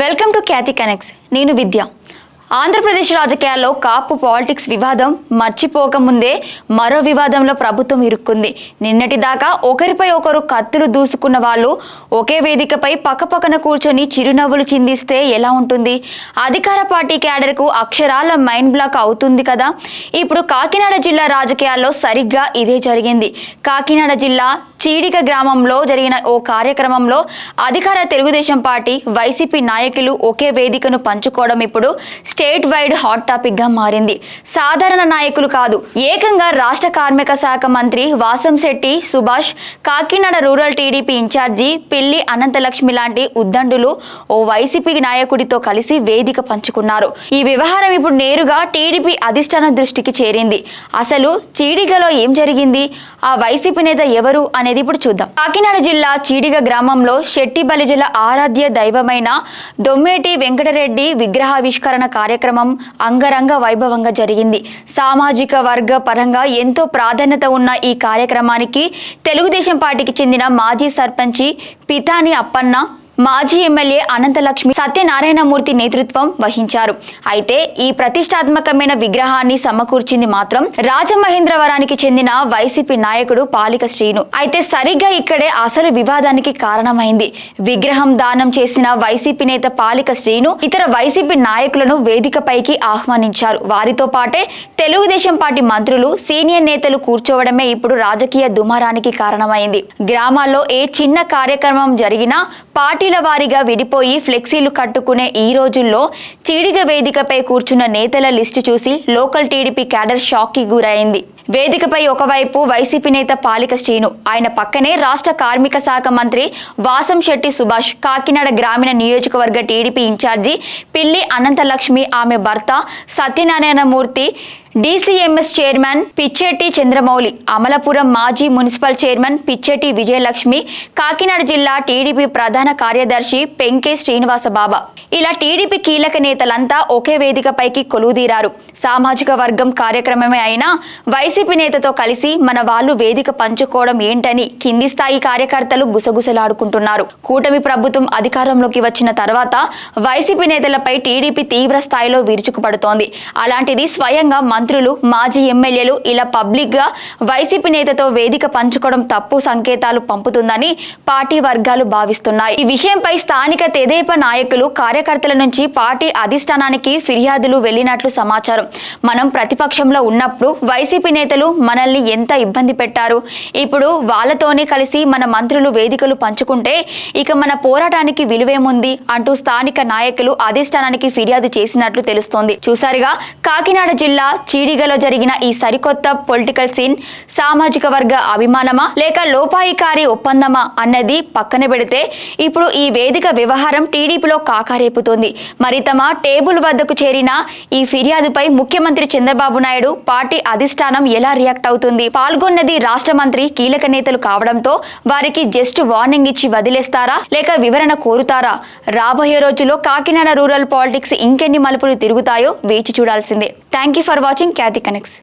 Welcome to Khyati connects. నేను విద్య. ఆంధ్రప్రదేశ్ రాజకీయాల్లో కాపు politics వివాదం మర్చిపోకముందే మరో వివాదంలో ప్రభుత్వం ఇరుక్కుంది. నిన్నటిదాకా ఒకరిపై ఒకరు కత్తులు దూసుకున్న వాళ్ళు ఒకే వేదికపై పక్కపక్కన కూర్చొని చిరునవ్వులు చిందిస్తే ఎలా ఉంటుంది? అధికార పార్టీ క్యాడర్కు అక్షరాల మైండ్ బ్లాక్ అవుతుంది కదా. ఇప్పుడు కాకినాడ జిల్లా రాజకీయాల్లో సరిగ్గా ఇదే జరిగింది. కాకినాడ జిల్లా చీడిక గ్రామంలో జరిగిన ఓ కార్యక్రమంలో అధికార తెలుగుదేశం పార్టీ, వైసీపీ నాయకులు ఒకే వేదికను పంచుకోవడం ఇప్పుడు స్టేట్ వైడ్ హాట్ టాపిక్ గా మారింది. సాధారణ నాయకులు కాదు, ఏకంగా రాష్ట్ర కార్మిక శాఖ మంత్రి Vasamsetti Subhash, Kakinada rural TDP incharge Pilli Anantalakshmi లాంటి ఉద్దండులు ఓ వైసీపీ నాయకుడితో కలిసి వేదిక పంచుకున్నారు. ఈ వ్యవహారం ఇప్పుడు నేరుగా టీడీపీ అధిష్టానం దృష్టికి చేరింది. అసలు చీడిగలో ఏం జరిగింది, ఆ వైసీపీ నేత ఎవరు అనేది ఇప్పుడు చూద్దాం. కాకినాడ జిల్లా చీడిగ గ్రామంలో శెట్టి బలిజల ఆరాధ్య దైవమైన దొమ్మేటి వెంకటరెడ్డి విగ్రహావిష్కరణ కార్యక్రమం అంగరంగ వైభవంగా జరిగింది. సామాజిక వర్గ పరంగా ఎంతో ప్రాధాన్యత ఉన్న ఈ కార్యక్రమానికి తెలుగుదేశం పార్టీకి చెందిన మాజీ సర్పంచి పితాని అప్పన్న, మాజీ ఎమ్మెల్యే అనంతలక్ష్మి సత్యనారాయణమూర్తి నేతృత్వం వహించారు. అయితే ఈ ప్రతిష్టాత్మకమైన విగ్రహాన్ని సమకూర్చింది మాత్రం రాజమహేంద్రవరానికి చెందిన వైసీపీ నాయకుడు పాలిక శ్రీను. అయితే సరిగ్గా ఇక్కడే అసలు వివాదానికి కారణమైంది. విగ్రహం దానం చేసిన వైసీపీ నేత పాలిక శ్రీను ఇతర వైసీపీ నాయకులను వేదికపైకి ఆహ్వానించారు. వారితో పాటే తెలుగుదేశం పార్టీ మంత్రులు, సీనియర్ నేతలు కూర్చోవడమే ఇప్పుడు రాజకీయ దుమారానికి కారణమైంది. గ్రామాల్లో ఏ చిన్న కార్యక్రమం జరిగినా పార్టీల వారీగా విడిపోయి ఫ్లెక్సీలు కట్టుకునే ఈ రోజుల్లో చీడిగ వేదికపై కూర్చున్న నేతల లిస్టు చూసి లోకల్ టీడీపీ క్యాడర్ షాక్ కి గురైంది. వేదికపై ఒకవైపు వైసీపీ నేత పాలిక శ్రీను, ఆయన పక్కనే రాష్ట్ర కార్మిక శాఖ మంత్రి వాసంశెట్టి సుభాష్, కాకినాడ గ్రామీణ నియోజకవర్గ టీడీపీ ఇన్ఛార్జి పిల్లి అనంతలక్ష్మి, ఆమె భర్త సత్యనారాయణమూర్తి, డీసీఎంఎస్ చైర్మన్ పిచ్చెట్టి చంద్రమౌళి, అమలాపురం మాజీ మున్సిపల్ చైర్మన్ పిచ్చెట్టి విజయలక్ష్మి, కాకినాడ జిల్లా టీడీపీ ప్రధాన కార్యదర్శి పెంకే శ్రీనివాస బాబా, ఇలా టీడీపీ కీలక నేతలంతా ఒకే వేదికపైకి కొలువుదీరారు. సామాజిక వర్గం కార్యక్రమమే అయినా వైసీపీ నేతతో కలిసి మన వాళ్ళు వేదిక పంచుకోవడం ఏంటని కింది స్థాయి కార్యకర్తలు గుసగుసలాడుకుంటున్నారు. కూటమి ప్రభుత్వం అధికారంలోకి వచ్చిన తర్వాత వైసీపీ నేతలపై టీడీపీ తీవ్ర స్థాయిలో విరుచుకుపడుతోంది. అలాంటిది స్వయంగా మంత్రులు, మాజీ ఎమ్మెల్యేలు ఇలా పబ్లిక్ గా వైసీపీ నేతతో వేదిక పంచుకోవడం తప్పు సంకేతాలు పంపుతుందని పార్టీ వర్గాలు భావిస్తున్నాయి. ఈ విషయంపై స్థానిక తెదేపా నాయకులు, కార్యకర్తల నుంచి పార్టీ అధిష్టానానికి ఫిర్యాదులు వెళ్లినట్లు సమాచారం. మనం ప్రతిపక్షంలో ఉన్నప్పుడు వైసీపీ నేతలు మనల్ని ఎంత ఇబ్బంది పెట్టారు, ఇప్పుడు వాళ్ళతోనే కలిసి మన మంత్రులు వేదికలు పంచుకుంటే ఇక మన పోరాటానికి విలువేముంది అంటూ స్థానిక నాయకులు అధిష్టానానికి ఫిర్యాదు చేసినట్లు తెలుస్తోంది. చూసారుగా, కాకినాడ జిల్లా చీడిగలో జరిగిన ఈ సరికొత్త పొలిటికల్ సీన్ సామాజిక వర్గ అభిమానమా లేక లోపాయికారి ఒప్పందమా అన్నది పక్కన పెడితే ఇప్పుడు ఈ వేదిక వ్యవహారం టీడీపీలో కాకారేపుతోంది. మరి తమ టేబుల్ వద్దకు చేరిన ఈ ఫిర్యాదుపై ముఖ్యమంత్రి చంద్రబాబు నాయుడు, పార్టీ అధిష్టానం ఎలా రియాక్ట్ అవుతుంది? పాల్గొన్నది రాష్ట్ర మంత్రి, కీలక నేతలు కావడంతో వారికి జస్ట్ వార్నింగ్ ఇచ్చి వదిలేస్తారా లేక వివరణ కోరుతారా? రాబోయే రోజుల్లో కాకినాడ రూరల్ పాలిటిక్స్ ఇంకెన్ని మలుపులు తిరుగుతాయో వేచి చూడాల్సిందే. Thank you for watching Khyati connects.